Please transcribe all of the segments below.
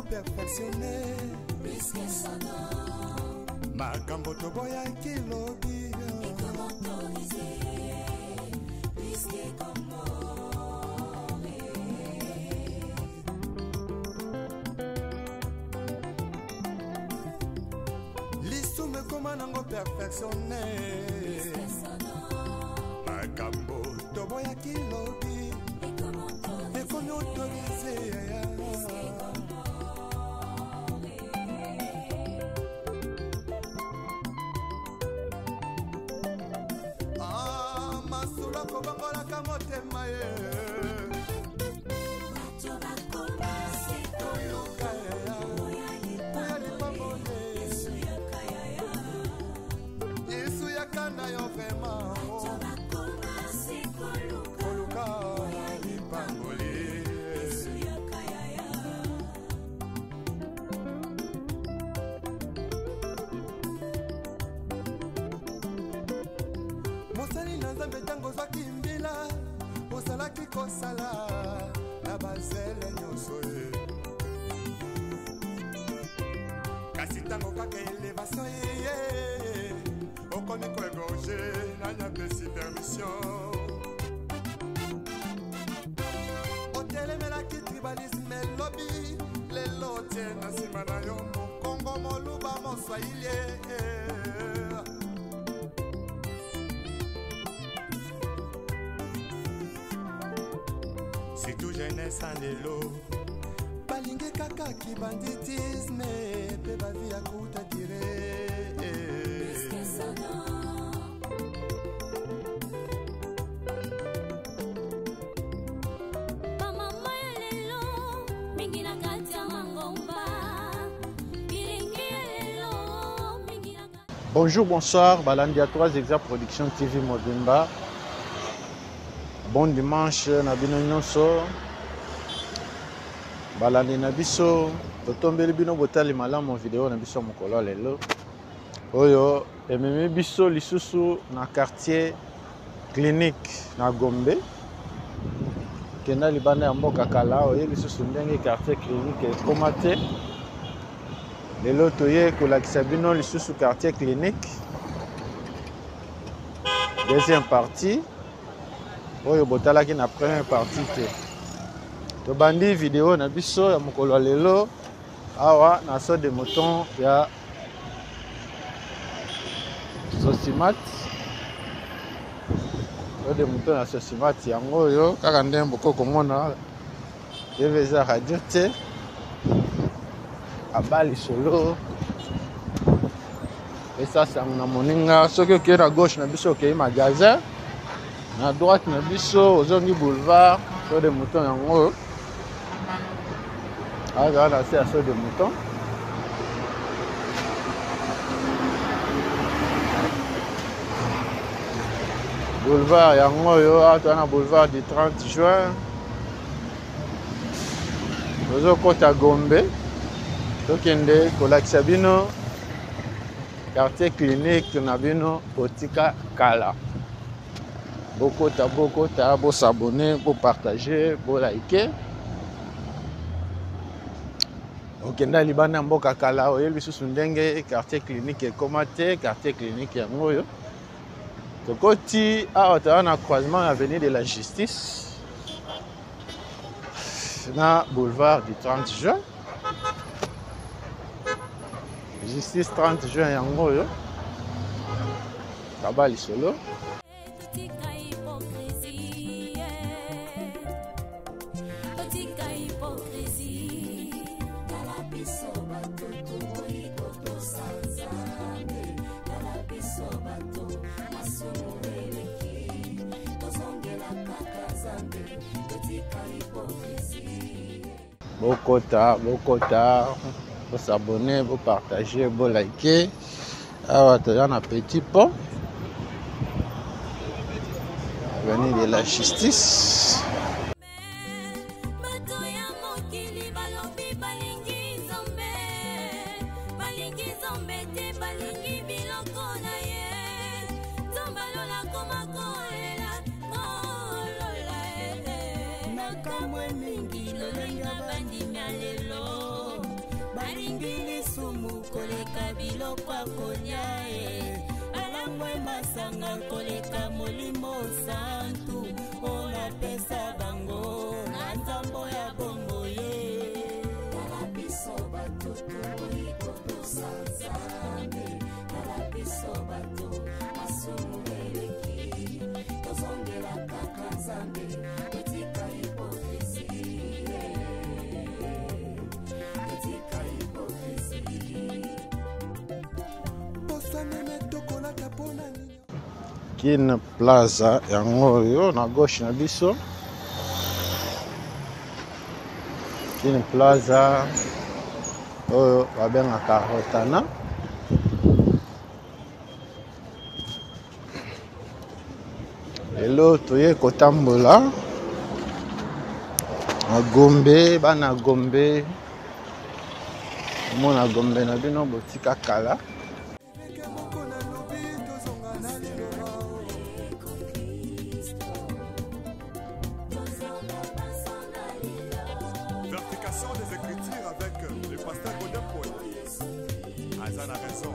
perfectionné. Makambo toboya kilobi. L'issue me commande perfectionné. Makambo toboya kilobi. Et comme autorisé. Mosali na nzambe tango zwaki mbila osalaki kosala na bazele nyonso ye kasi tango kaka elevation ye okomi koegorge nanyapesi permission otelemelaki tribalisme elobi lelo tie na nsima na yo mokongo moluba moswahili c'est tout jeunesse en élo balinge kaka ki banditisme pe bavi ya kuta tire Bonjour, bonsoir, Balandi à 3 Exa Production TV Mobimba. Bon dimanche, Nabino Nyonso. Balandi Nabiso. Totombeli bino botali malamu vidéo Nabiso mokolo lelo. Oyo, ememi biso lisusu na quartier clinique na Gombe. Kenda libanda ya mboka kala oyo lisusu ndenge quartier clinique ekomate. Lelo toye kolakisa bino lisusu quartier clinique. Deuxième partie. Oyo botalaki na première partie te. To bandi vidéo na biso ya mokolo lelo awa na so de mouton ya Sosimat. So de mouton ya Sosimat yango oyo kaka ndembo ko komona yeveza radio te. Abali solo. Et ça c'est na moninga soki ki à gauche na biso ki magasin. À droite, na biso ozongi boulevard, sur des moutons yango. Ah, là, c'est à sur des moutons. Boulevard yango yo, à boulevard du 30 juin. Ozo kota Gombe. Tokende kolakisa bino quartier clinique na bino Otika Kala. Beaucoup ta, beau s'abonner, beau partager, beau liker. Ok, na libana mboka kala oyo lisusu ndenge quartier clinique ekomate, quartier clinique ya ngoyo. Tokoti awa na croisement avenue de la Justice. Na boulevard du 30 juin. Justice 30 juin ya ngoyo. Kabali solo. Bokota, vous s'abonner, vous partager, vous liker. Alors, il y a un petit pont. Avenue de la Justice. biloko akolia alangwe masanga koleka molimo santu ona pesa bango na nzambo ya bombo ye kalabiso batutu ikoto sanzambe kalabiso batu masumu eleki tozongela kaka nzambe etika hipokrisi etika hipokrisi Kin Plaza yango yo na gauche na biso Kin Plaza oyo babengaka Rotana lelo toye kotambola na Gombe bana Gombe mona Gombe na bino botika kala des écritures avec le pasteur Godin Poète. Azan a raison.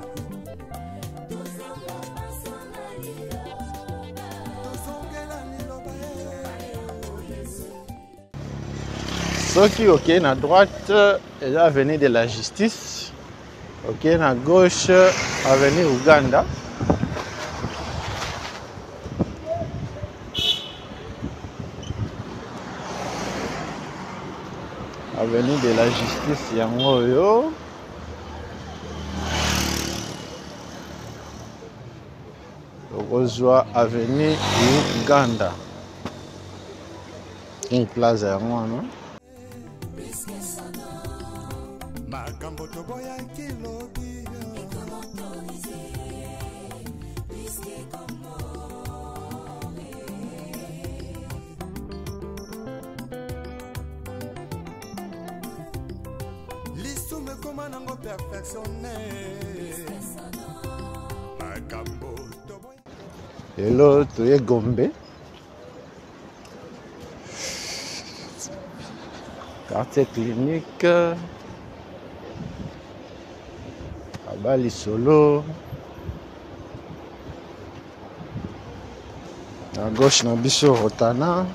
Ceux qui ok à droite est l'avenue de la justice, ok à gauche avenue Uganda. Avenue de la justice yango yo okozwa avenue Uganda King Plaza yango wana makambo toboya kilobi lisume koma nango perfectionné makambo toboya lelo toye Gombe quartier clinique Abali Solo à gauche na biso Rotana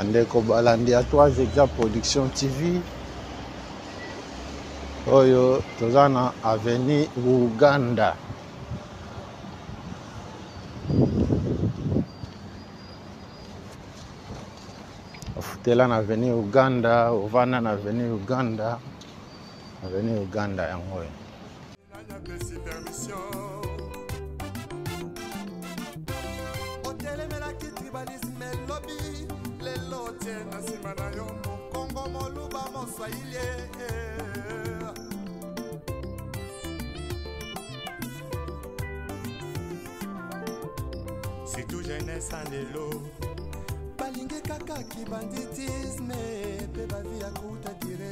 Andeko balandi à 3 exemples production TV oyo tozana avenue Uganda ofutela na avenue Uganda ovana na avenue Uganda yango c'est tout jeunesse en élo balinge kaka ki banditisme pe ba vie à kuta dire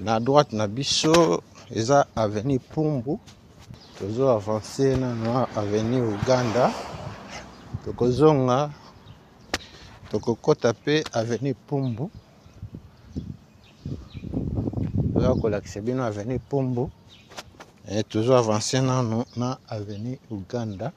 na droite na biso eza avenue Pumbu tozo avancer na avenue Uganda tokozonga tokokota pe avenue Pumbu tozo kolakisa bino avenue Pumbu et tozo avancer na avenue Uganda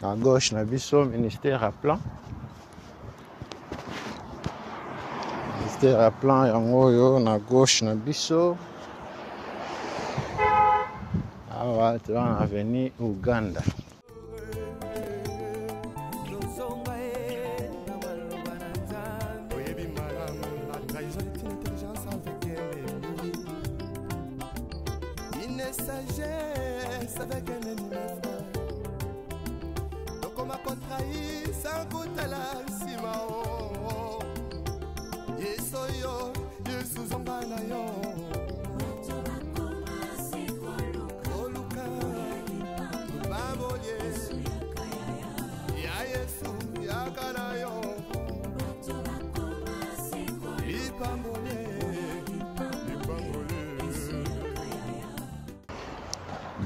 à gauche na biso ministère à plan yango yo na gauche na biso awa toza na avenue Uganda oyebi malamu la trahison intelligence avec ennemi. Une sagesse avec un ennemi, mes frères. Donc on m'a contrahi sans goûter la simao. Yesoyo, Yesuzonga na yo.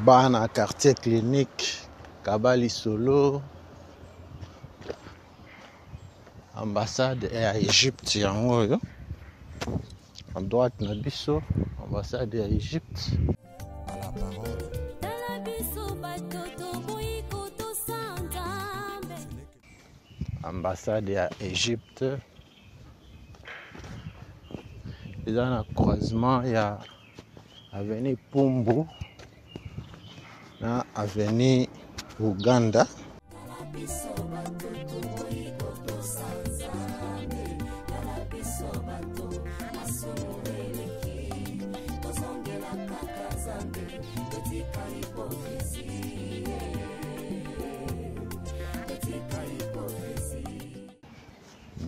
Bana quartier clinique Kabali Solo, ambassade ya Égypte yango yo. À droite na biso ambassade ya Égypte. À la parole. Ambassade ya Égypte. Eza na croisement ya avenue Pumbu na avenue Uganda.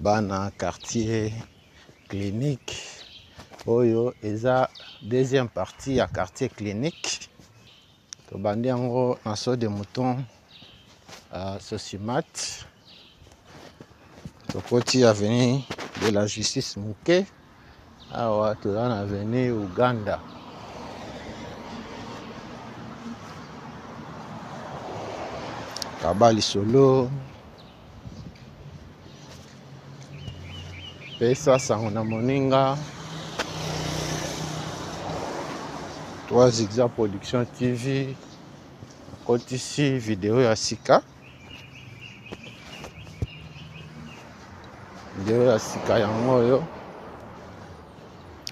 Bana quartier clinique oyo eza deuxième partie ya quartier clinique. Tobandi yango na Saut de Mouton Sosimat. Tokoti avenue de la Justice Muke. Awa toza na avenue Uganda. Kabali Solo. Pesa sango na moninga. 3 Zigzag Production TV. Côté ici vidéo ya sika. Vidéo ya sika yango yo.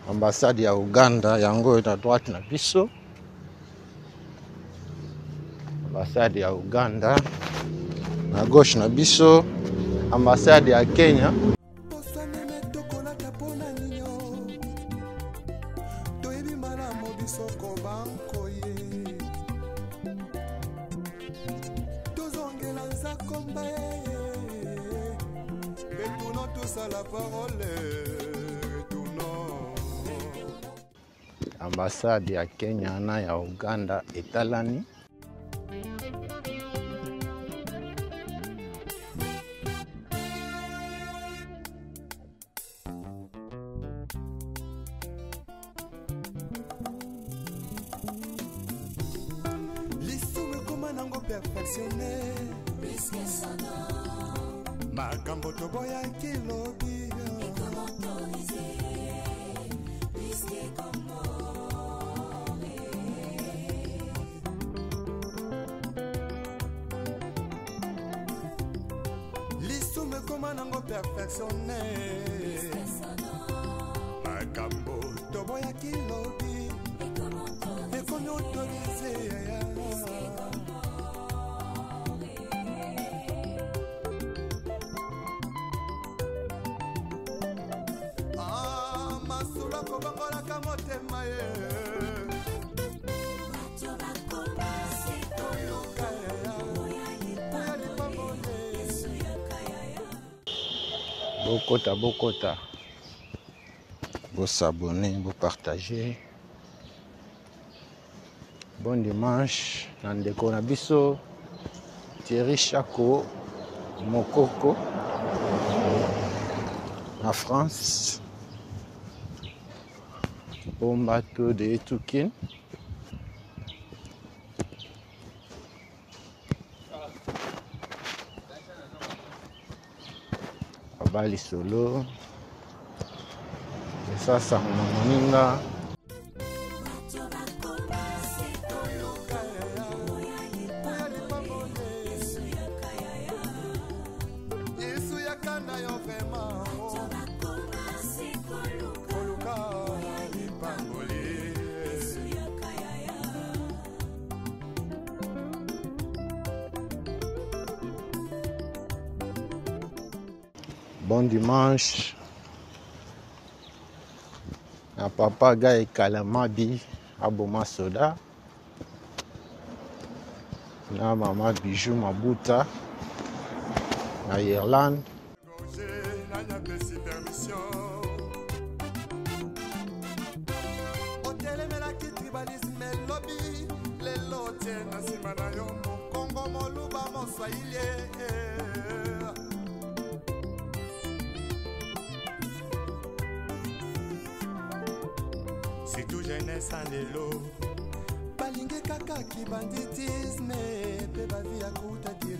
Ambassade ya Uganda yango na droite na biso. Ambassade ya Uganda na gauche na biso. Ambassade ya Kenya. La parole, ambassade ya Kenya na ya Uganda etalani. L'issue comment nango perfectionné. Makambo toboya kilobi l'issume koma nango perfectionné. Makambo toboya kilobi ekomi autorisé. Bokota, vous s'abonner, vous partager. Bon dimanche, Nandeko Nabiso, Thierry Chako, Mokoko, en France, bon bateau de Etukin. Kabali Solo. Et ça, ça moninga. Bon dimanche. na papa Guy Kalamabi aboma soda na mama Bijou Mabuta na Irlande. C'est tout jeunesse en élo. Balingue kaka qui banditisme, pe ba vie à kuta dire.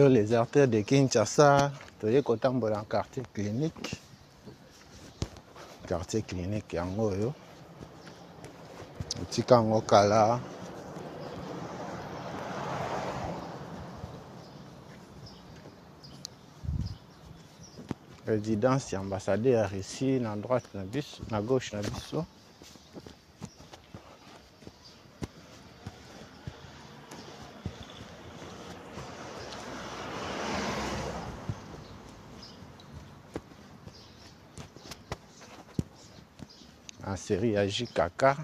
Les artères de Kinshasa, toye kotambola en quartier clinique. Quartier clinique yango yo. Tika ngo kala. Résidence ambassadeur ici, na droite na bis, na gauche na biso. En série ya JKK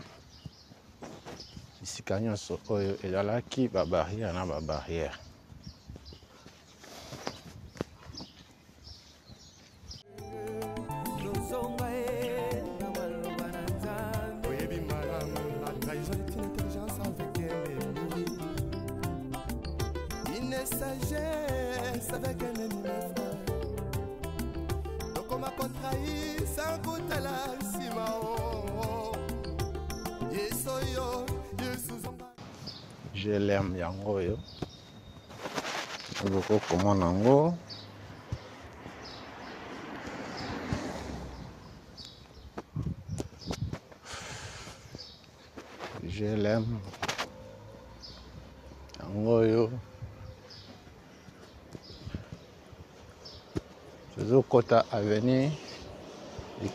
isika nyonso oyo ezalaki babarrière na babarrière. Avec un ennemi frère, donc on m'a contrahi sans goût à la simao. Yesoyo, Yesuzamba. Je l'aime yango yo. Beaucoup comment nango. Je l'aime yango yo. Toujours Kota Avenue, les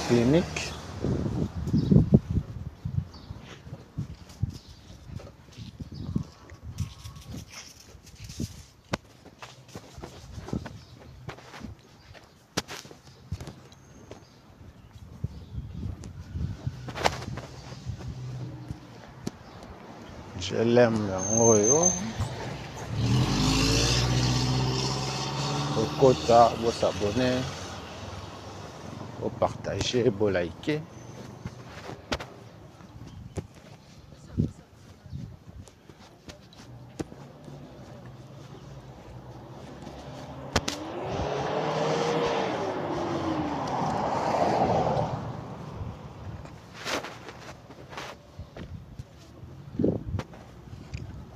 cliniques. Je l'aime yango yo. Kota, vous s'abonner, vous partager, vous liker.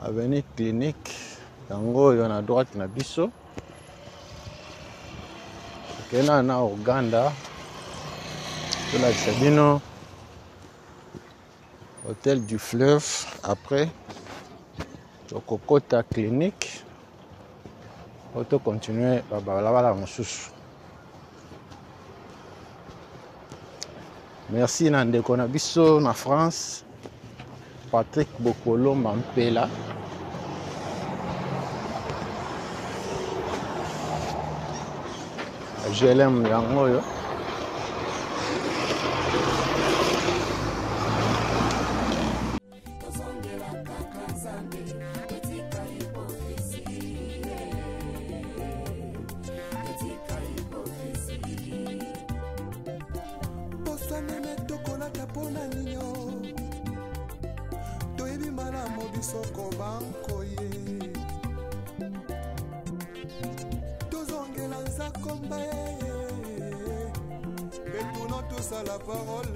Avenue clinique, yango yon à droite na biso. Kena na Uganda, de la Sabino, hôtel du fleuve, après, Kota clinique, auto continuer à Balabala Moussous. Merci Nande Konabiso, na France, Patrick Bokolo Mampela. Je l'aime yango yo. Retournons tous à la parole.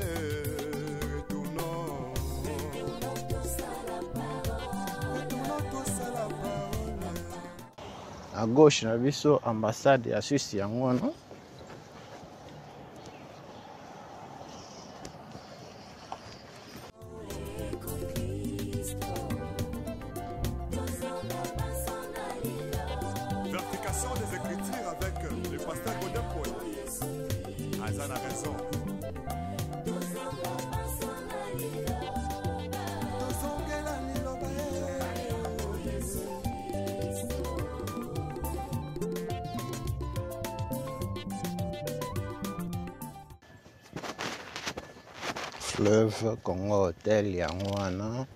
Retournons tous à la parole. À gauche, na biso ambassade ya Suisse yango no. Fleuve Congo Hotel yango wana.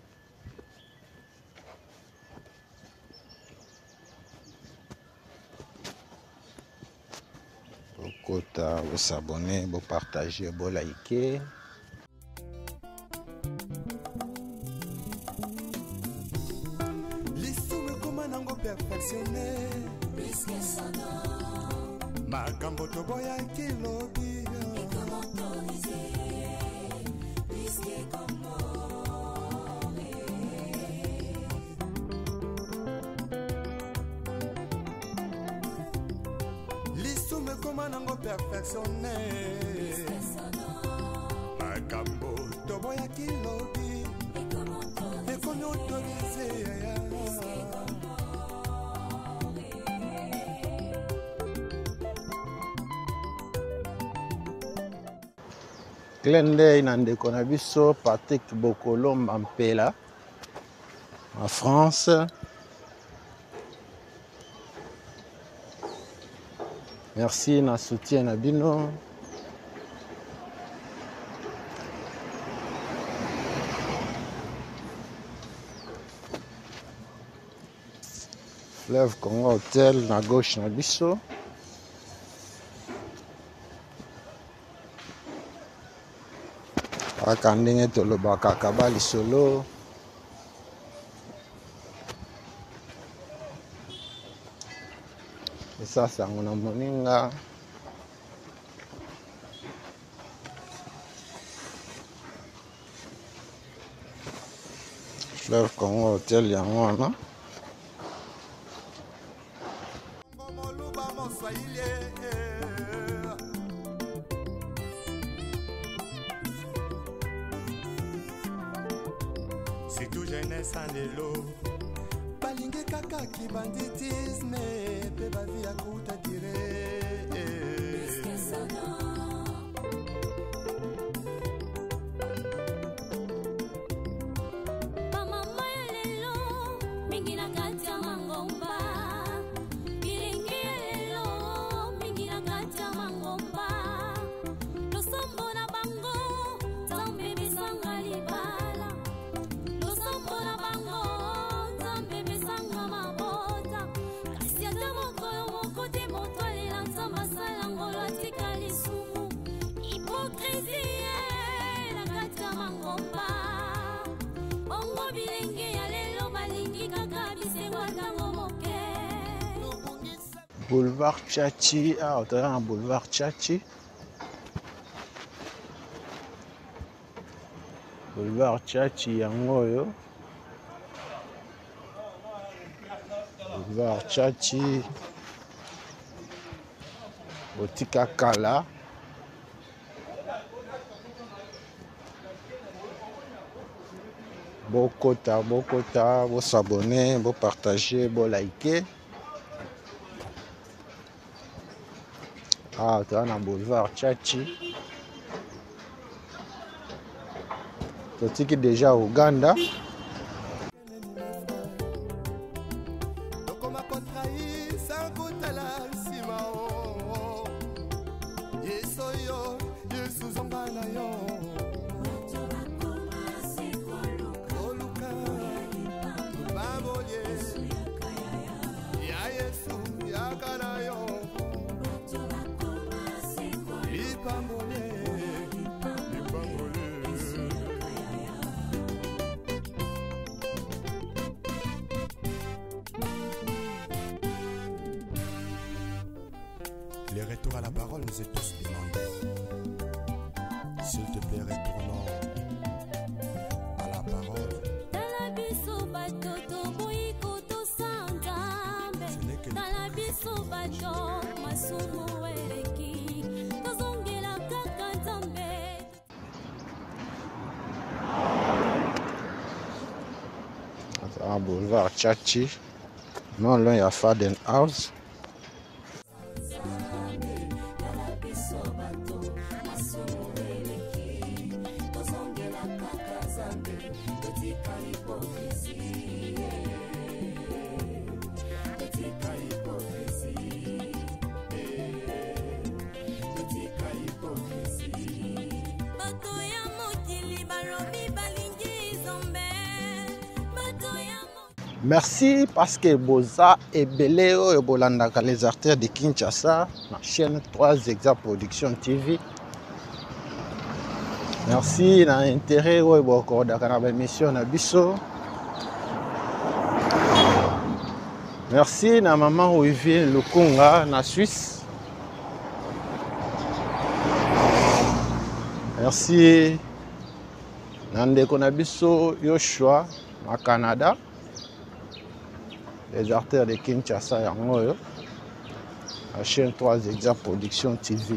Bokota, vous abonner, vous partager, vous liker. lisume koma nango perfectionné makambo toboyaki lobi lisume koma nango perfectionné makambo toboyaki lobi ekomi autorisé Clin na ndeko na biso Patrick Bokolo Mampela en France. Merci na soutien na bino. Fleuve Congo Hotel na gauche na biso. Aka ndenge tolobaka kaba lisolo. Esa sango na moninga. Fleuve Congo Hotel yango wana. C'est tout jeunesse en lelo balingi kaka kibanditisme pe bavi ya kuta dire Mama ya lelo mingi na kati ya mangomba bilingi ya lelo mingi na kati ya mangomba losombo na bango zambe bisanga libala losombo na bango zambe bisanga mabota kasi ata mokolo moko te moto alela nzambe asala ngolo atika lisumu hipokrisie na kati ya mangomba bongo bilenge ya lelo balingi kaka bisengo ntango moke Boulevard Tchachi, ah, on a un boulevard Tchachi. Boulevard Tchachi yango yo. Boulevard Tchachi. Botika Kala. Bokota, vous s'abonner, vous partager, vous liker. Ah, tu as un boulevard Tchachi. Tu es déjà au Ouganda. lokoma kotrahi sankutala nsima o yeso yo yesu zonga na yo oluka babolie ya yesu yaka na yo lipambole Les retours à la parole nous est tous demandés. S'il te plaît, retournons à la parole. tala biso bato toboyiko tosanzambe tala biso bato masumu eleki tozongela kaka nzambe Un boulevard Tchachi. Non, là, il y a Faden House. bato ya mokili Merci parce que boza et belé oyo bolandaka les artères de Kinshasa na chaîne 3 Exemples Production TV. Merci na intérêt oyo bokordaka na émission na biso. Merci na maman Olivier Lukunga na Suisse. Merci na ndeko na biso Yoshua na Canada. Les artères de Kinshasa yango yo. La chaîne 3 Exemples Production TV.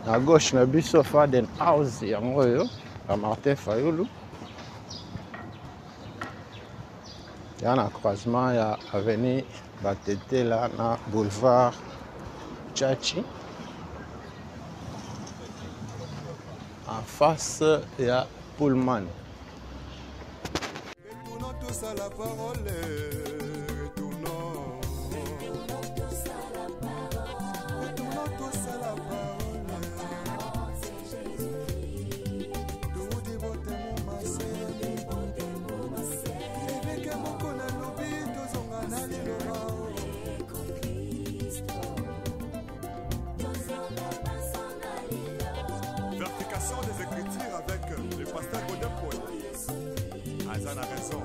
À gauche, na biso Faden House yango yo, à Martin Fayulu. Il y a un croisement, il y a avenue Batete là, na boulevard Tchachi. En face, il y a Pullman. Retournons tous à la parole. Retournons tous à la parole. Retournons tous à la parole. Tout dévoté mon massé. Et que mon qu'on a l'oubli, tous on a allé le Vertication des Écritures avec le pasteur Godepoy. Azan a raison.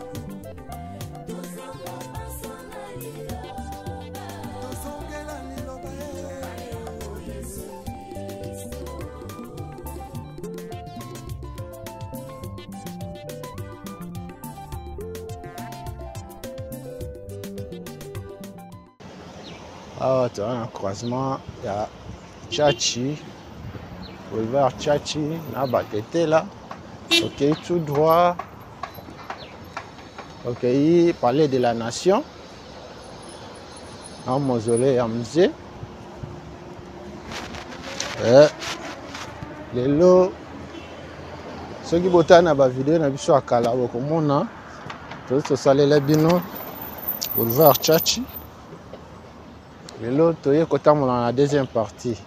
Ah, tu as un croisement, il y a Tchachi, boulevard Tchachi, na Batete là. Ok, tout droit. Ok, palais de la nation. Un mausolée à musée. Les lots. Ceux qui botent na ba vidéo na biso akala bokomona. Tout ça les bino. Boulevard Tchachi. Les lots toye kotambola na deuxième partie.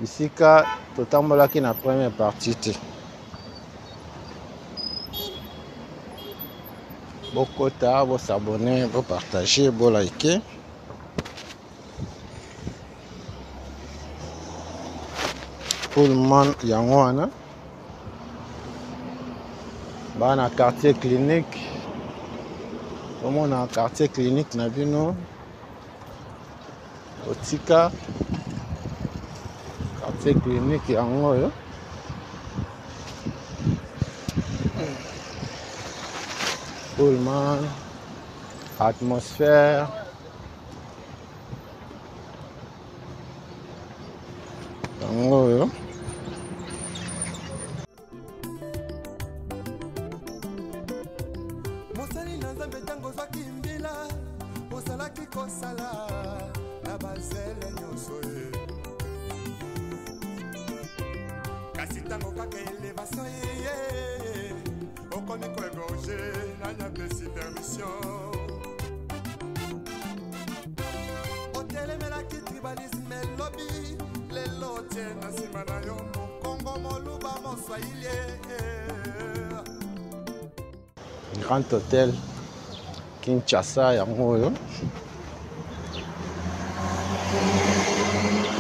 Ici ka totambola ki na première partie. Bokota, vous s'abonner, vous partager, vous liker. Pullman Yangwana. Dans le quartier clinique. Comme on a un quartier clinique, Nabino. Otika. Quartier clinique Yangwana. Pullman, atmosphère. Yango. Mosali na nzambe tango zwaki mbila osalaki kosala na bazele nyonso ye kasi tango kaka elevation ye okomi koegorge nanya pesi permission otelemelaki tribalisme elobi lelo tie na nsima na yo mokongo moluba moswahili Grand Hôtel Kinshasa yango yo.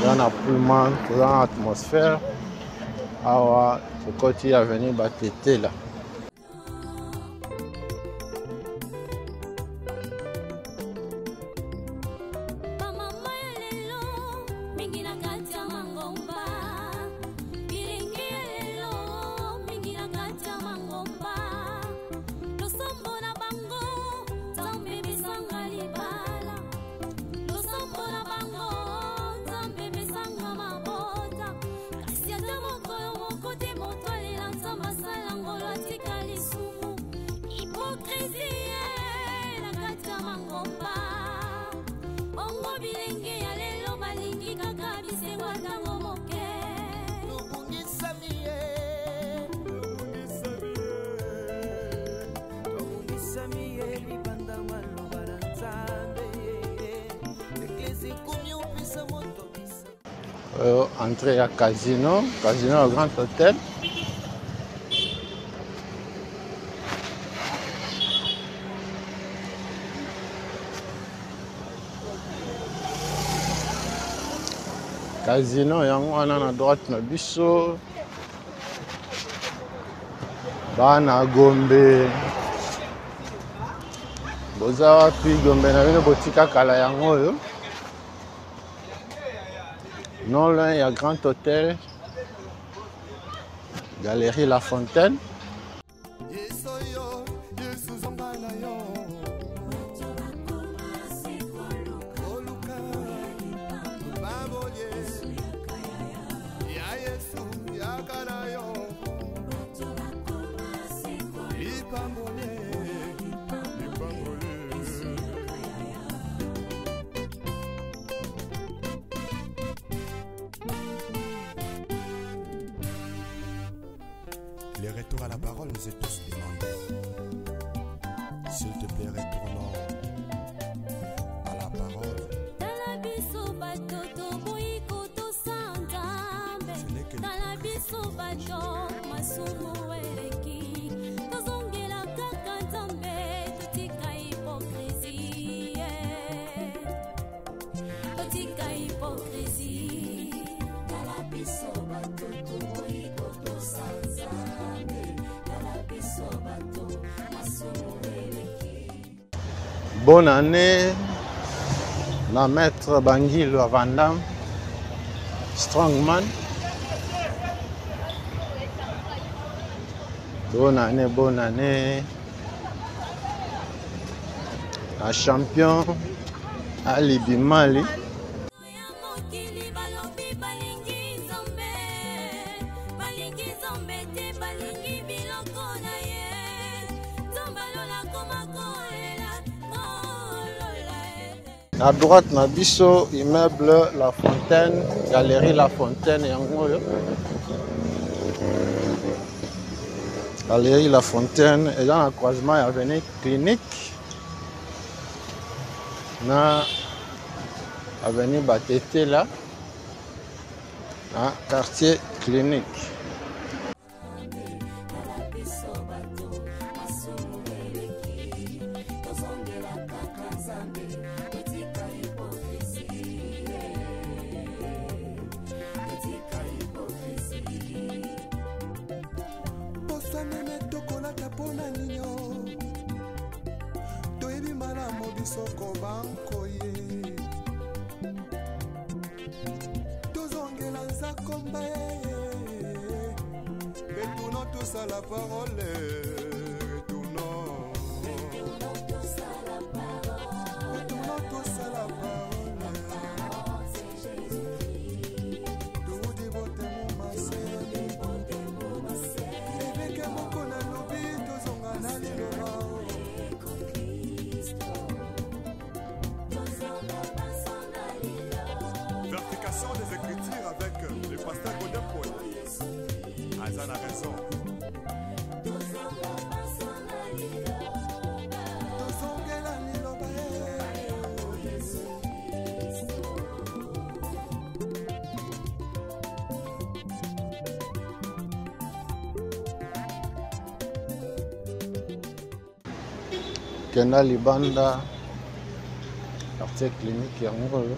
Dans la Pullman, dans l'atmosphère. Awa, ce côté avenue Batete là. Kasi ata mokolo moko te moto alela nzambe asala ngolo atie entrée à casino au Grand Hôtel. Casino yango wana na droite na biso bana Gombe boza wapi Gombe na bino botika kala yango oyo non loin ya Grand Hôtel Galerie La Fontaine. Les retours à la parole nous est tous demandé. S'il te plaît, retournons à la parole. Bonne année, la maître Bangilo à Vandam, Strongman. Bonne année. La champion Ali Bimali. À droite, na biso immeuble La Fontaine, Galerie La Fontaine yango yo. Galerie La Fontaine et dans le croisement ya avenue Clinique na avenue Batete là, na quartier Clinique. Retournons tous à la parole. Retournons tous à la parole. Retournons tous à la parole. C'est Jésus-Christ. Tout dévoté mon massé. Avec un mot qu'on a lobby, tous on a allé le rang. Vertication des Écritures avec le pasteur Godin Paul. Azan a raison. Kenda Libanda, quartier Clinique yango yo.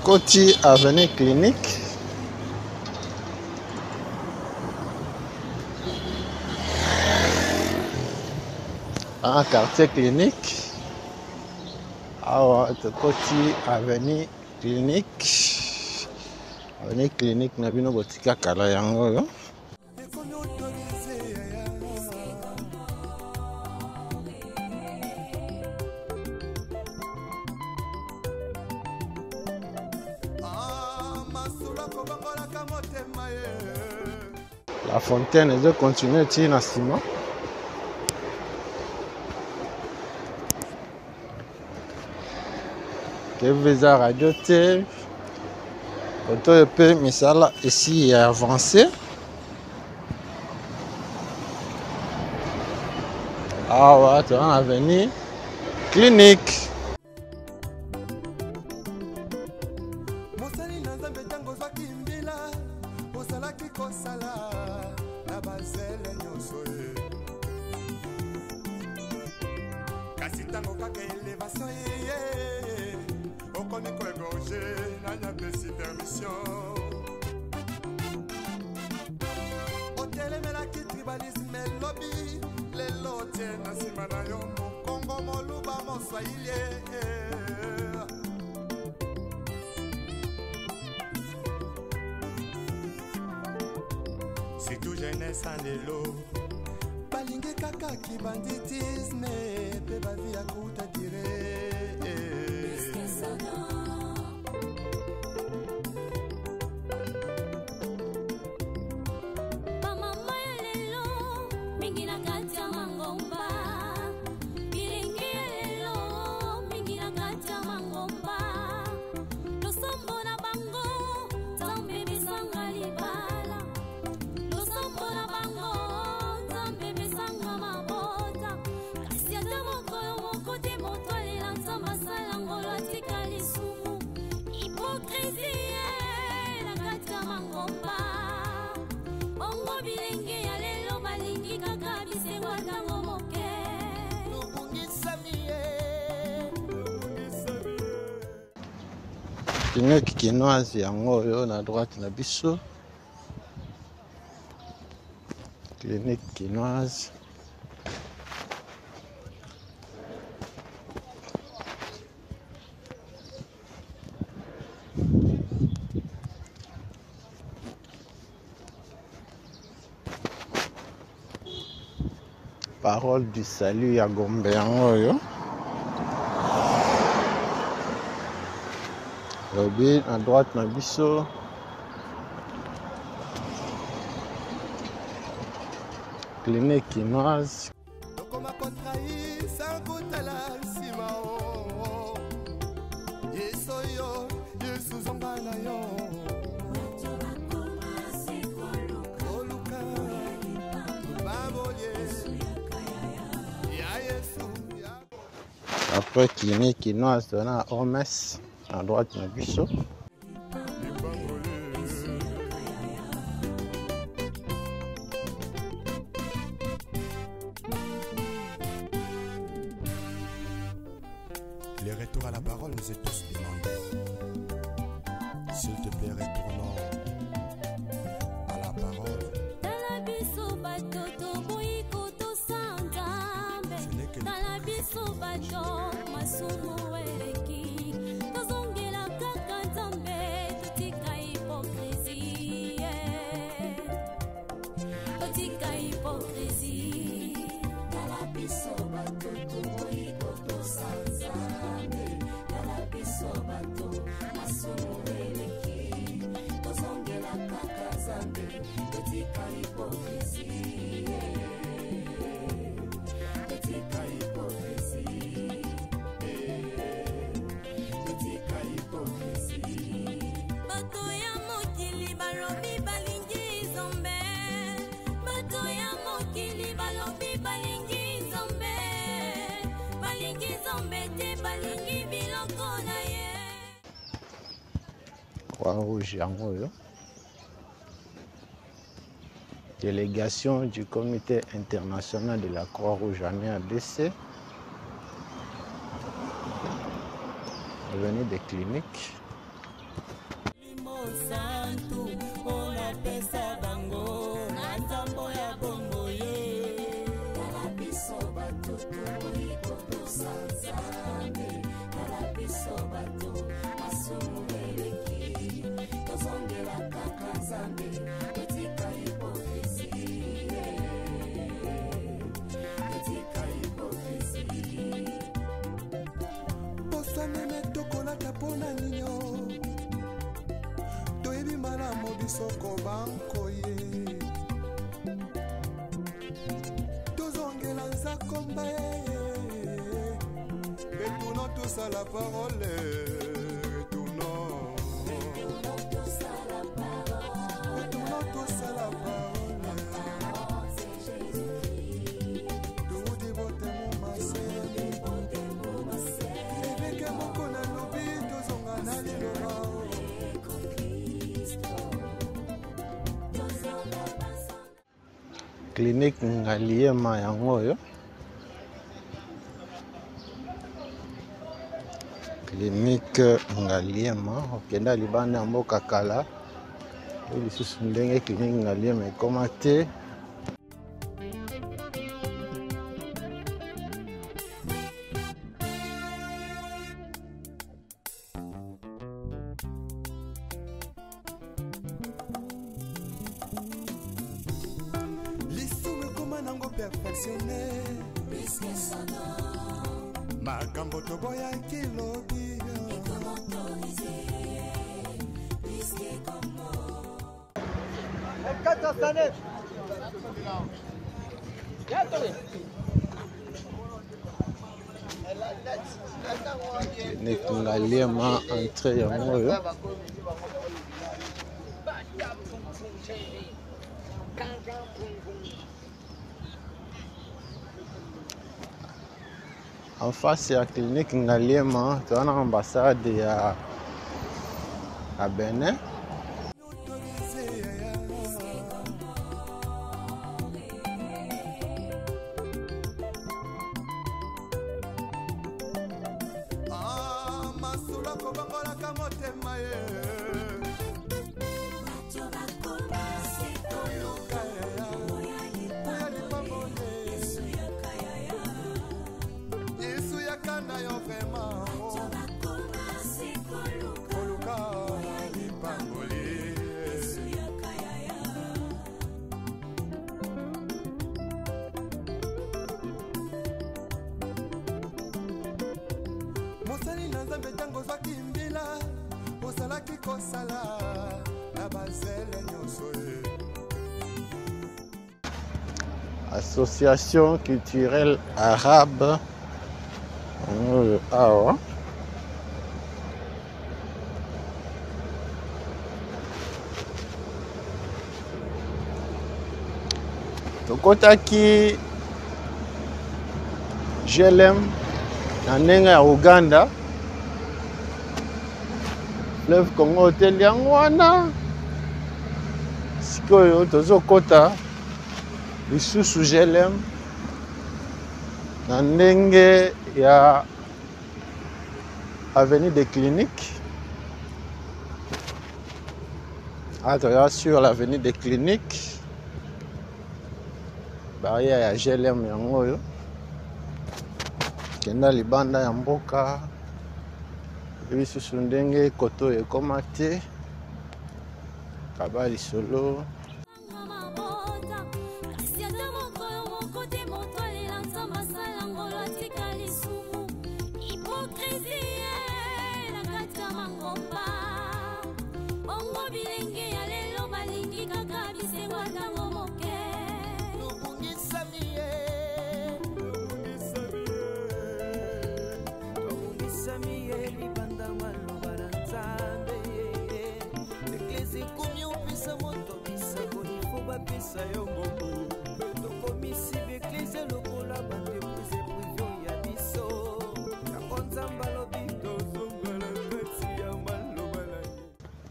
Koti avenue Clinique. Un quartier Clinique. Koti avenue Clinique. Avenue Clinique na bino botika kala yango yo. La Fontaine est de continuer à tirer dans ciment. Keveza radio te. Koto EP misala ici est avancé. Ah ouais, tu vas venir clinique. Mosali na nzambe tango zwaki mbila osalaki kosala na bazele nyonso ye kasi tango kaka elevation ye okomi koegorge na nyapesi permission otelemelaki tribalisme elobi lelo tie na nsima na yo mokongo moluba moswahili c'est tout jeunesse en élo balingi kaka kibanditisme pe bavi ya kuta tire Clinique quinoise yango yo na droite na biso. Clinique quinoise. Parole du salut ya Gombe yango yo. Lobi à droite na biso. Clinique quinoise. Okoma kontrahi sankutala sima o Yeso yo Yesu zonga na yo Oluka Baboye Ya Yesu Après clinique quinoise on a Omes à droite na biso. Les retours à la parole nous est tous demandés. S'il te plaît, retournons à la parole. Ce n'est que Croix-Rouge yango yo. Délégation du comité international de la Croix-Rouge en ABC. Venez des cliniques. Soko banko ye tozongela nzakomba ye et nous tous à la parole clinique Ngaliema yango oyo. Clinique Ngaliema okenda libanda ya mboka kala lisusu ndenge clinique Ngaliema ekoma te. Perfectionné puisque sonore makambo toboya kilobi et comment autoriser puisque comment 4 années Clinique Ngaliema entrée yango oyo. En face ya clinique Ngaliema, tu as l'ambassade ya Benin. Association culturelle arabe. Awa. Tokotaki GLM na ndenge ya Uganda. Fleuve Congo hotel yango wana. Sikoyo tozokota lisusu GLM na ndenge ya avenue des Cliniques. Là, sur l'avenue des Cliniques, barrière ya GLM yango oyo. Kenda libanda ya mboka lisusu ndenge koto ekoma te. Kabali solo.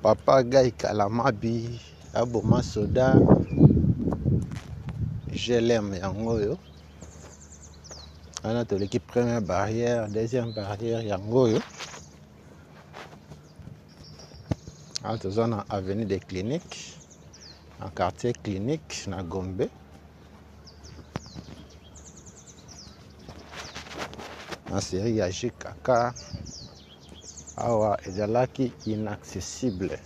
Papa Gai Kalamabi aboma soda GLM yango oyo. Ana toleki première barrière, deuxième barrière yango oyo. Ana toza na avenue des Cliniques, en quartier Clinique na Gombe. Na série ya JKK awa ezalaki inaccessible.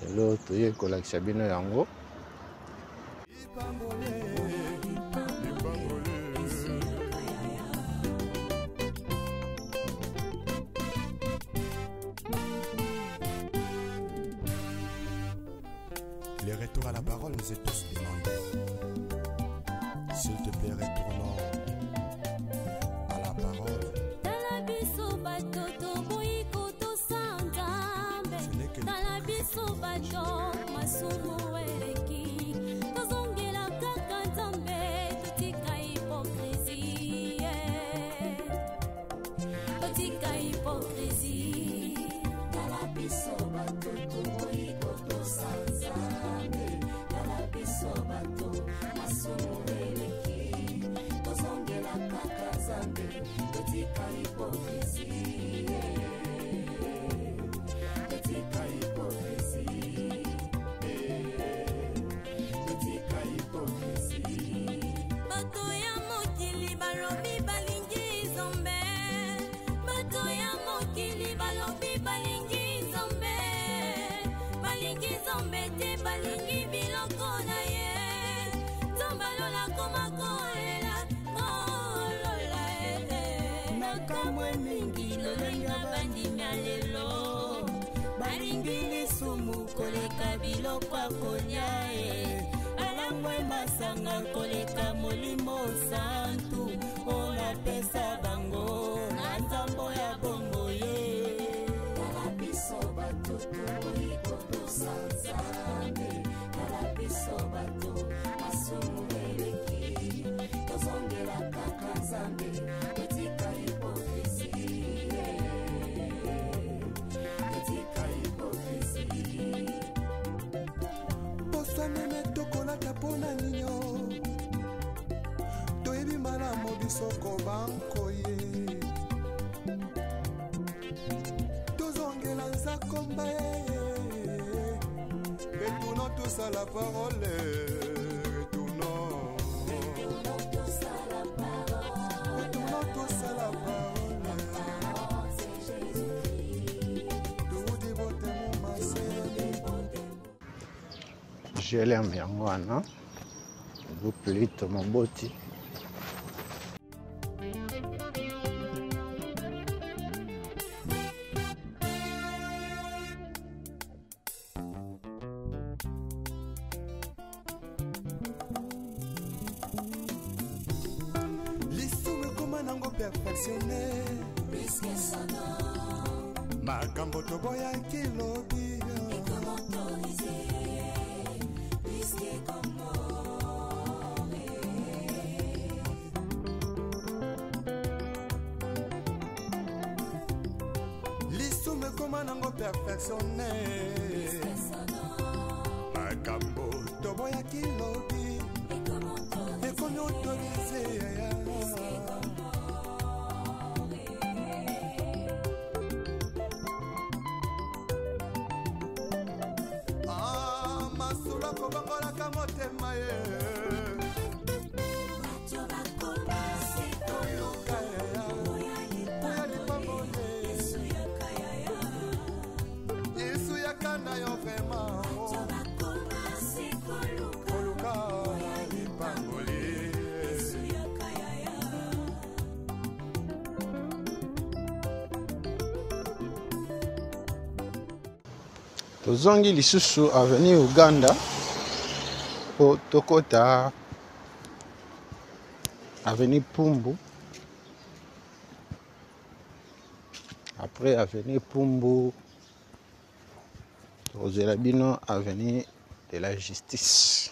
Hello, toye kolakisa bino yango. Le retour à la parole nous est tous demandé. S'il te plaît, retournons à la parole. Hypocrisie, dans la nzambe totika hypocrisie totika hypocrisie totika hypocrisie bato ya mokili balobi balingi nzambe bato ya mokili balobi balingi nzambe te balingi biloko na ye tombalola koma kolela kolola nakamwe mingi lolenga bandimya lelo balingi lisumu koleka biloko akolia balangwe masanga koleka molimo santu olapesa bango na nzambo ya bongo ye tala biso bato tokoyi kotosa nzambe tala biso bato masumu eleki tozongela kaka nzambe totika hypocrisie totika hypocrisie posanene tokolata mpona nino toyebi malamu bisoko bankoye tozongela nzakomba retournons tous à la parole retournons tous à la parole c'est Jésus-Christ toudi botemo maseli GLM yango wana Buplito Moboti. lisumu ekoma nango perfectionne puisque son nom makambo toboyaki lobi est comme autorisé puisque comme lisumu ekoma nango perfectionne makambo toboyaki lobi ekomi autorise masolo kobongolaka motema ye yesu yakanda yo vrema koluka lipangoli Tozongi lisusu avenue Uganda po tokota avenue Pumbu. Après avenue Pumbu tozela bino avenue de la Justice.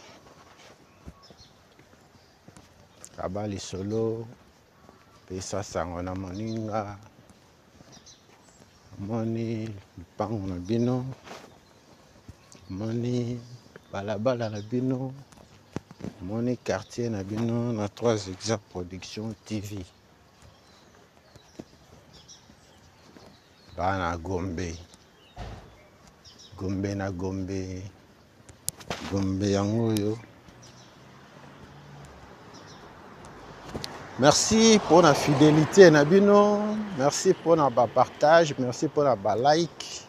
Kabali solo pesa sango na moninga moni pango na bino moni balabala na bino moni quartier na bino na 3 exemples production TV bana Gombe na Gombe yango yo. Merci pour la fidélité Nabino, merci pour la partage, merci pour la like.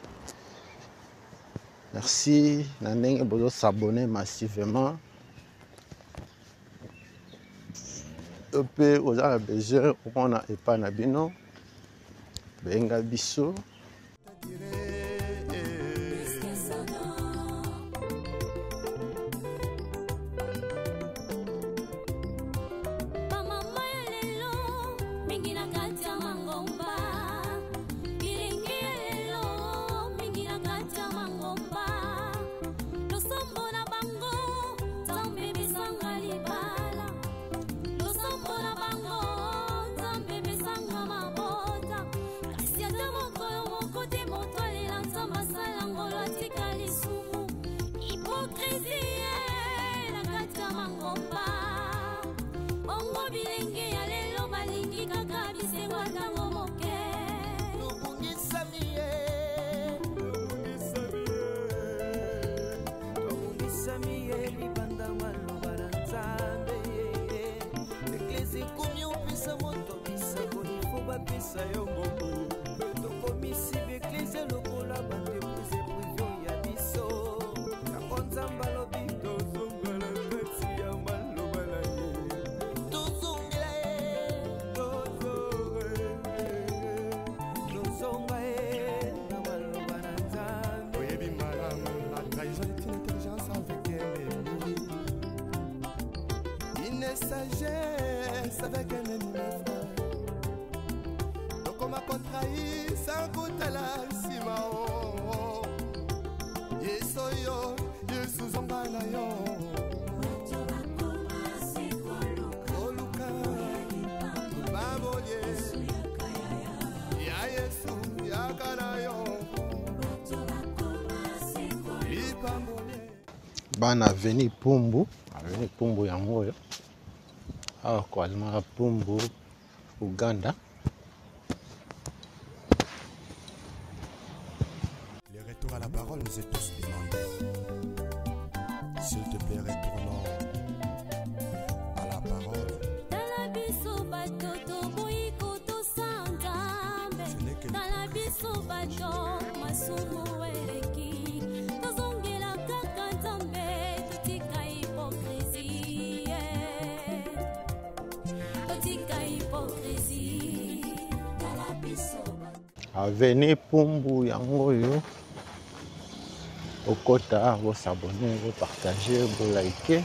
Merci Naneng Bozo s'abonner massivement. Peu aux gens besoin on a pas Nabino. Benga biso. Mokolo moko te moto pesa yo mbongo tokomisi beklise lokola bandepose privio ya biso yango nzambe alobi tozonga na kati ya maloba na ye tozongela ye tozonga ye na maloba na nzambe oyebi malamu la trahison est une intelligence avec ennemi une sagesse avec un ennemi tokoma contrai sans kotala nsima o yesu yo yesu zonga na yo koluka babolie ya yesu yakala yo bana aveni pumbu ya moyo awa koalimaka pumbu Uganda. Le retour à la parole nous est tous demandé. S'il te plaît, retournons à la parole. Aveni pumbu yango yo okota vo s'abonner, vo partager, vo liker.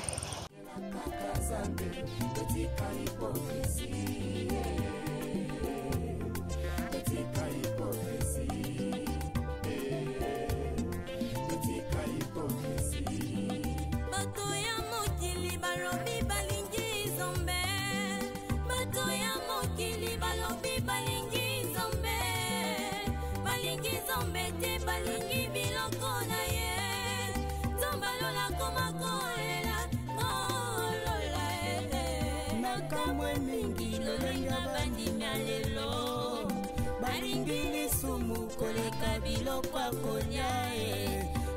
Koleka biloko akolia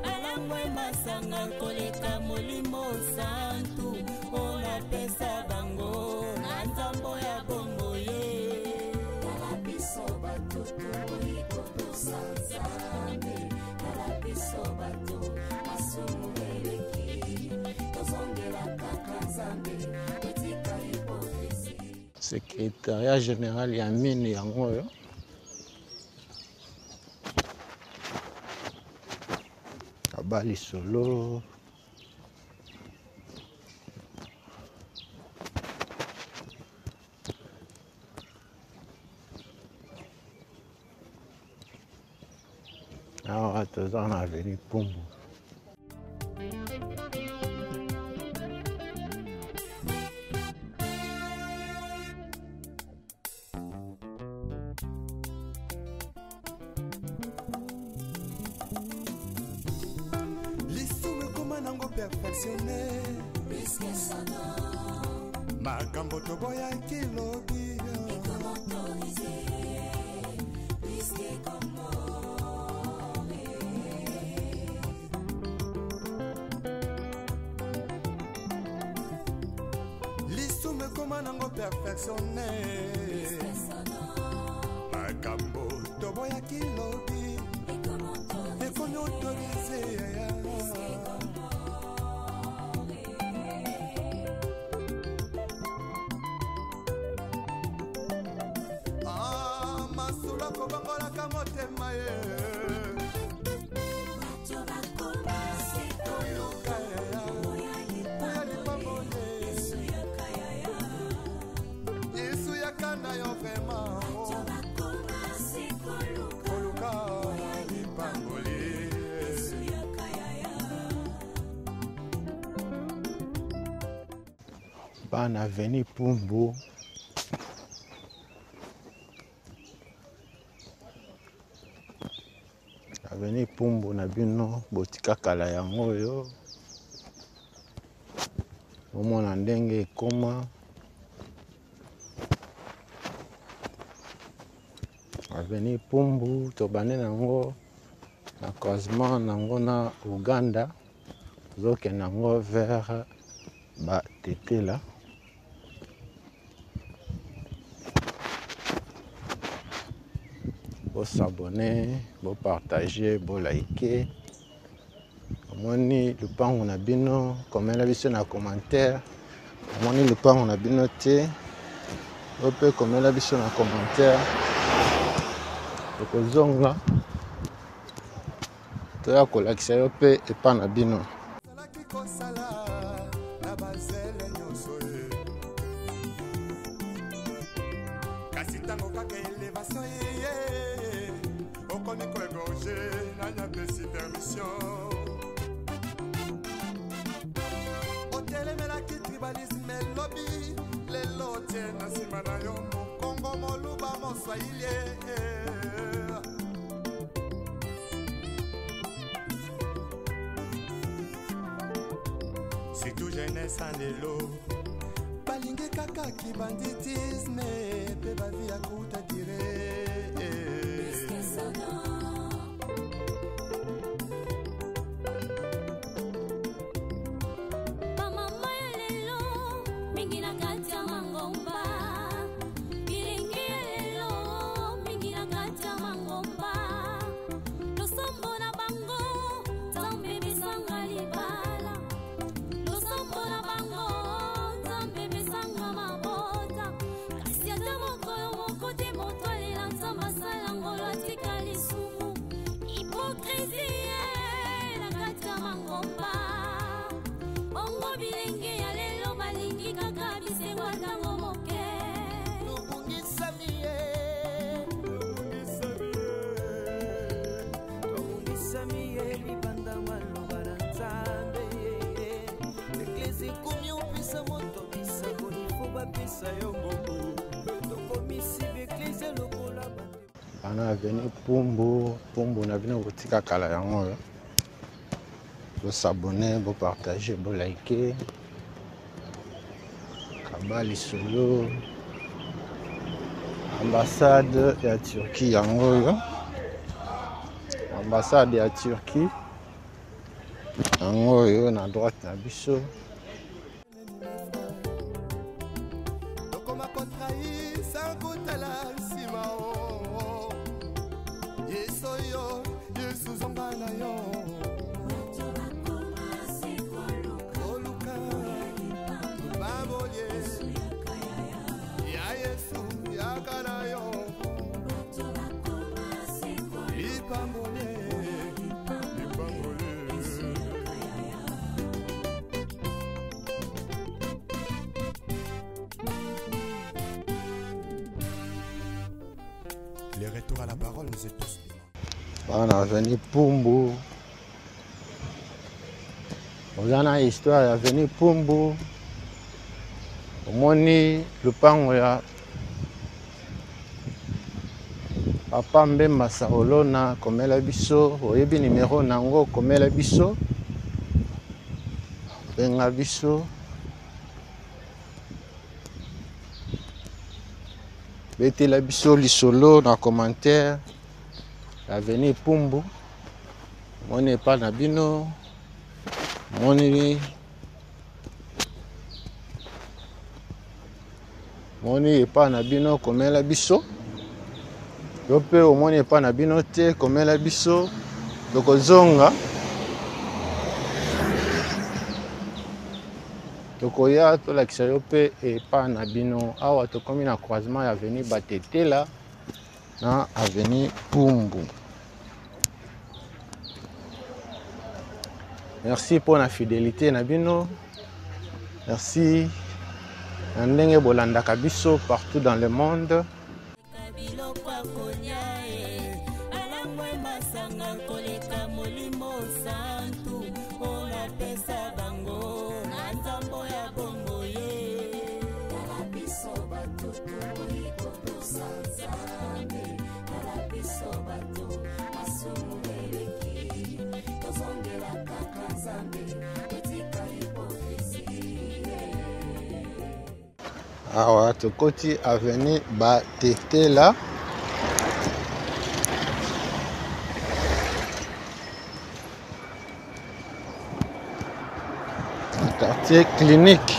alangwe masanga koleka molimo santu ona pesa bango na nzambo ya bongo ye kala biso bato toikoto sanzambe kala biso bato masumu eleki tozongela kaka nzambe etika hipokrisie. Secrétariat général ya mine yango yo Bali solo awa toza na aveni pumbu. Perfectionné makambo toboya kilobi lisume koma nango perfectionné makambo toboya kilobi ekomi autorisé Bana aveni pumbu aveni pumbu na bino botika kala yango yo omona ndenge ekoma aveni pumbu tobane nango na croisement nango na Uganda zokende nango vers Batetela Bo s'abonner, bo partager, bo liker. Omoni lupango na bino, komela biso na commentaire. Omoni lupango na bino te. Ope komela biso na commentaire. Tokozonga. Toya kolakisa yo pe epa na bino. C'est tout jeunesse en l'élo. Balingue kaka qui banditisme. Pe ba vie à coup à tirer. Ana venu Pumbu na venu botika kala yango. Bo s'abonner, bo partager, bo liker. Kabali solo. Ambassade ya Turquie yango. Ambassade ya Turquie. Yango yo na droite na biso. Les retours à la parole, nous êtes tous. On a venu Pumbu. On a une histoire, il a venu Pumbu. Omoni lupango ya Papa Mbemba Saolona komela biso, oyebi numéro nango komela biso. Benga biso. Betela biso lisolo na commentaire. Avenue Pumbu. Moni pas na bino. Moni pas na bino komela biso. Yope omoni pas na bino te komela biso. Tokozonga. Tokoya tolakisa yo pe epa na bino awa tokomi na croisement ya avenue Batetela na avenue Pumbu. Merci pour la fidélité na bino. Merci na ndenge bolandaka biso partout dans le monde. Awa tokoti avenue Batetela. Quartier clinique.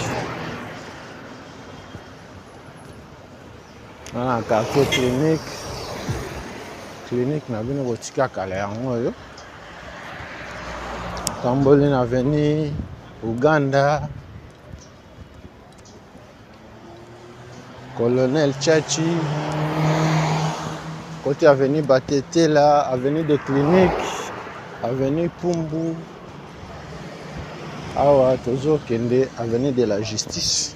Voilà, quartier clinique. clinique na bino botika kala yango oyo. Tamboli na avenue Uganda. Colonel Tchachi. Côté avenue Batete là, avenue de clinique, avenue Pumbu. Awa tozo kende avenue de la justice.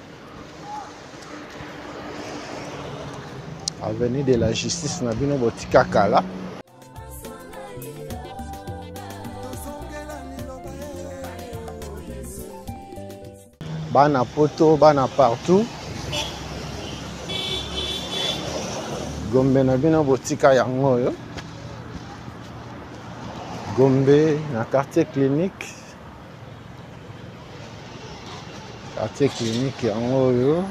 Avenue de la justice na bino botika kala. Bana poto, bana partout. Gombe na bino botika yango oyo. Gombe na quartier clinique. Quartier clinique yango oyo.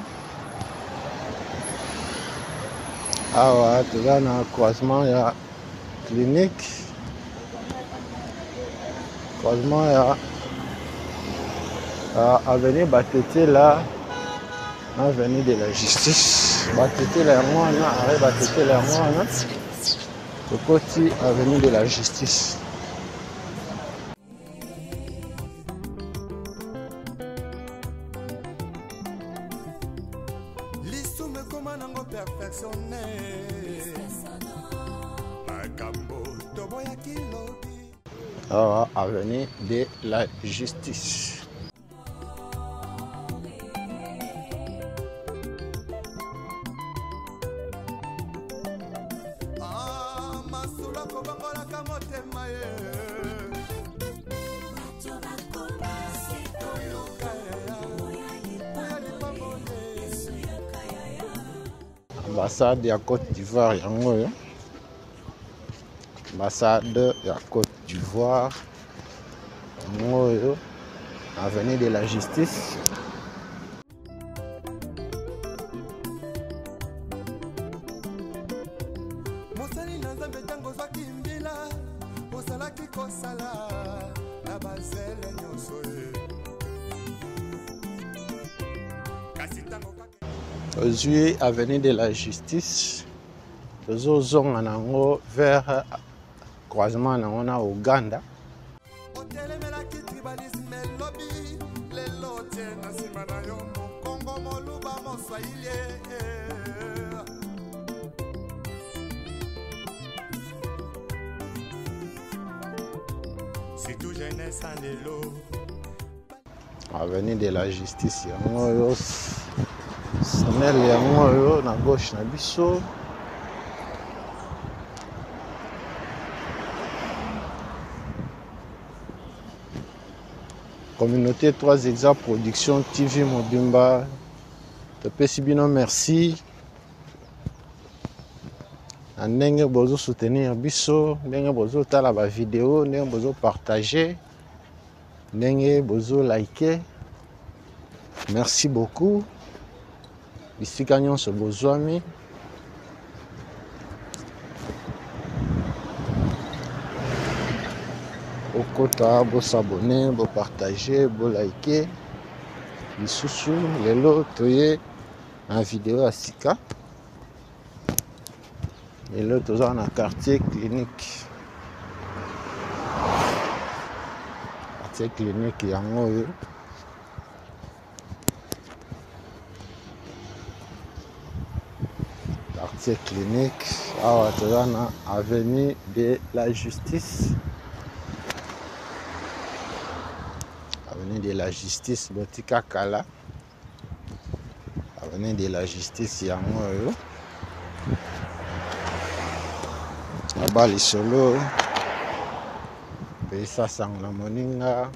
Awa toza na croisement ya clinique. Croisement ya avenue Batete là. Avenue de la justice. Batete la yango wana, arrêt Batete la yango wana. Tokoti avenue de la justice. Alors, avenue de la justice. Ambassade ya Côte d'Ivoire yango yo. Ambassade ya Côte d'Ivoire yango yo. Avenue de la justice. Mosali na nzambe tango zwaki mbila osalaki kosala na bazele nyonso ye kasi tango Aujourd'hui, avenue de la justice. Tozo zonga nango vers croisement nango na Uganda. otelemelaki tribalisme lobi lelo te na nsima na yo mokongo moluba moswahili surtout jeunesse en lelo Avenue de la justice yango yo. Snel yango yo na gauche na biso. Communauté 3 Exemples Production TV Mobimba. Topesi bino merci. Ndenge bozo soutenir biso, ndenge bozo tala ba vidéo, ndenge bozo partager, ndenge bozo liker. Merci beaucoup. Bisika nyonso bozwami. Okota bo s'abonner, bo partager, bo liker. Lisusu lelo toye en vidéo à sika. Lelo toza na quartier clinique. Quartier clinique yango yo. Quartier clinique. Awa toza na avenue de la justice. Avenue de la justice botika kala. Avenue de la justice yango yo. Abali solo. Pesa sangla moninga.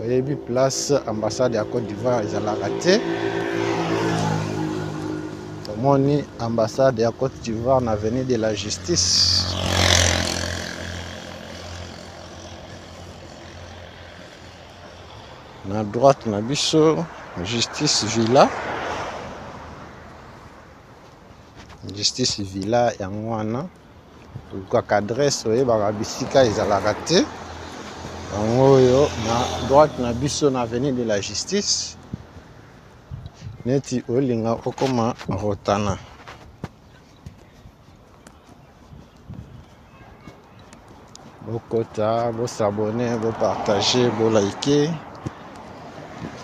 Oyebi place ambassade ya Côte d'Ivoire ezalaka te. Tomoni ambassade ya Côte d'Ivoire na avenue de la justice. Na droite na biso justice villa. Justice villa yango wana. Kwa adresse oyebaka bisika ezalaka te. Yango yo na droite na biso na avenue de la justice. Neti olinga okoma rotana. bokota, bosabone, bopartage, bolike.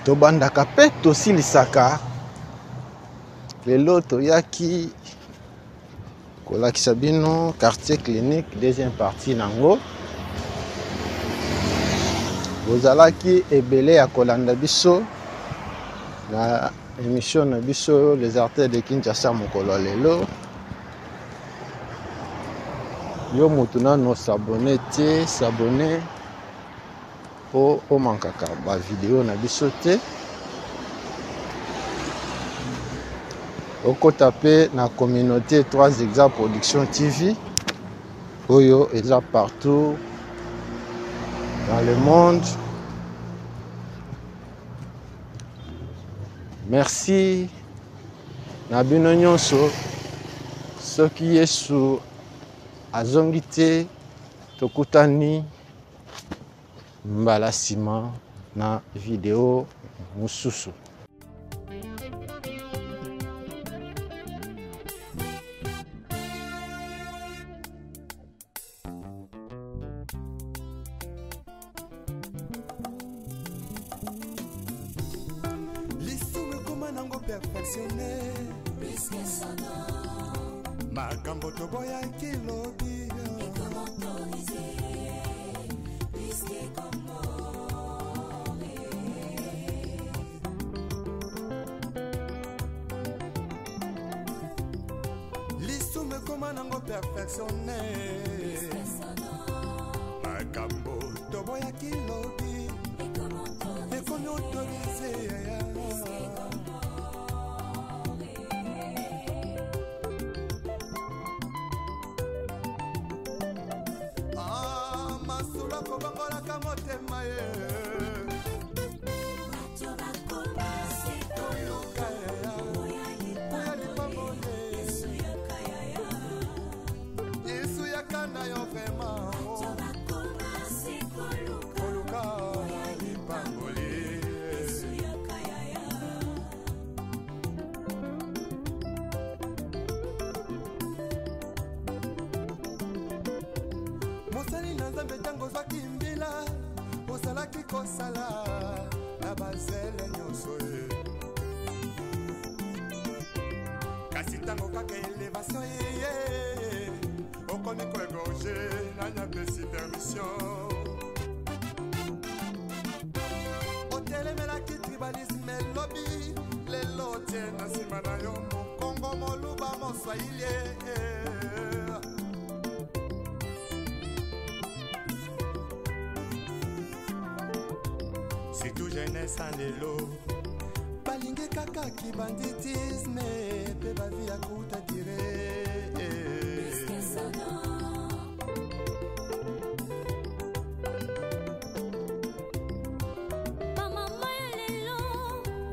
Tobandaka pe tosilisaka. Lelo toyaki kolakisa bino quartier clinique deuxième partie nango. Bozalaki ebele ya kolanda biso na émission na biso les artères de Kinshasa mokolo lelo. Yo mutu nano s'abonner te, s'abonner po o mankaka ba vidéo na biso te. Oko taper na communauté 3 Exa Production TV. Oyo eza partout dans le monde. Merci na bino nyonso soki Yesu azongi te tokutani mbala sima na video mususu. Perfectionné makambo toboya kilobi lisume koma nango perfectionné makambo toboya kilobi ekomi autorisé kobangolaka motema ye koluka ya lipambone yesu yakanda yo vrema koluka ya lipambole mosali na nzambe ntango ozwaki mbila ozalaki kosala na bazele nyonso ye kasi ntango kaka elevation yeye okomi koegorge nanyapesi permission otelemelaki tribalisme elobi lelo tie na nsima na yo mokongo moluba moswahili c'est tout jeunesse en lelo balingi kaka kibanditisme pe bavi ya kuta tire bamama ya lelo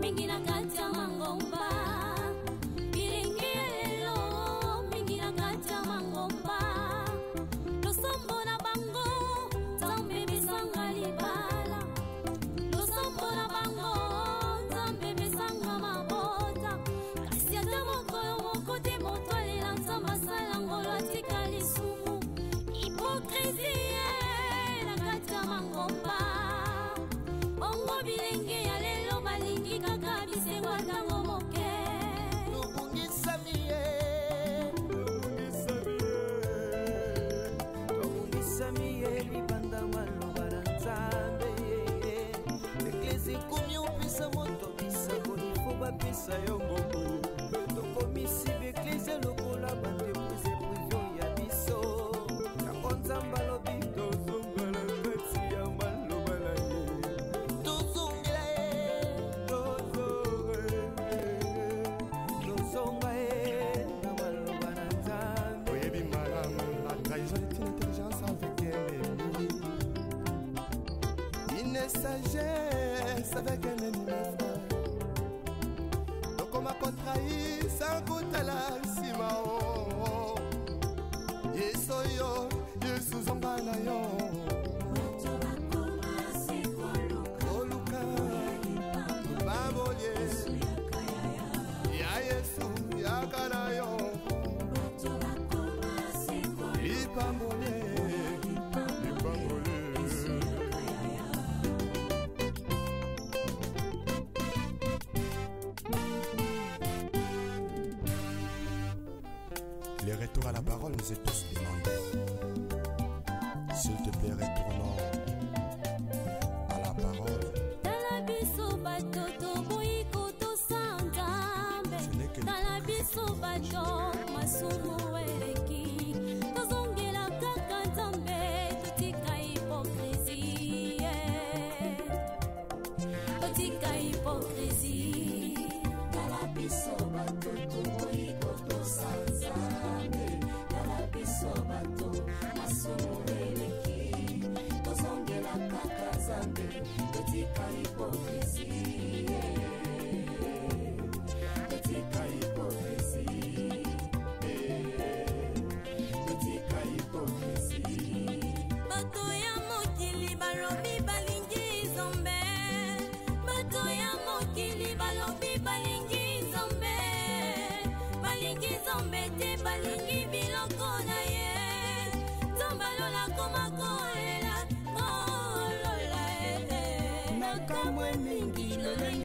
mingi na kati ya mangomba bilingi ya lelo mingi na kati ya mangomba losombo na bango nzambe bisanga libala losombola bango nzambe besanga mabota kasi ata mokolo moko te moto alela nzambe asala ngolo atika lisumu hipokrisie na kati ya mangomba bongo bilenge ya lelo balingi kaka bisengo ntango moke tobungisami ye libanda maloba na nzambe eglise ekomi opesa moto bisango ifo bapesa yo ngombo tokomisi beeglise lokola bandepose privio ya biso yango nzambe alobi tozongala kati ya maloba na ye tozongela ye tozonga ye na maloba na nzambe oyebi malamu la trahison est une intelligence avec ennemi une sagesse avec un ennemi frère tokoma kotrahi sans kutala nsima o yesu oyo yesu zonga na yo koluka babolie ya yesu yakana yo lipambole Les retours à la parole nous est tous demandés. S'il te plaît, retournons à la parole.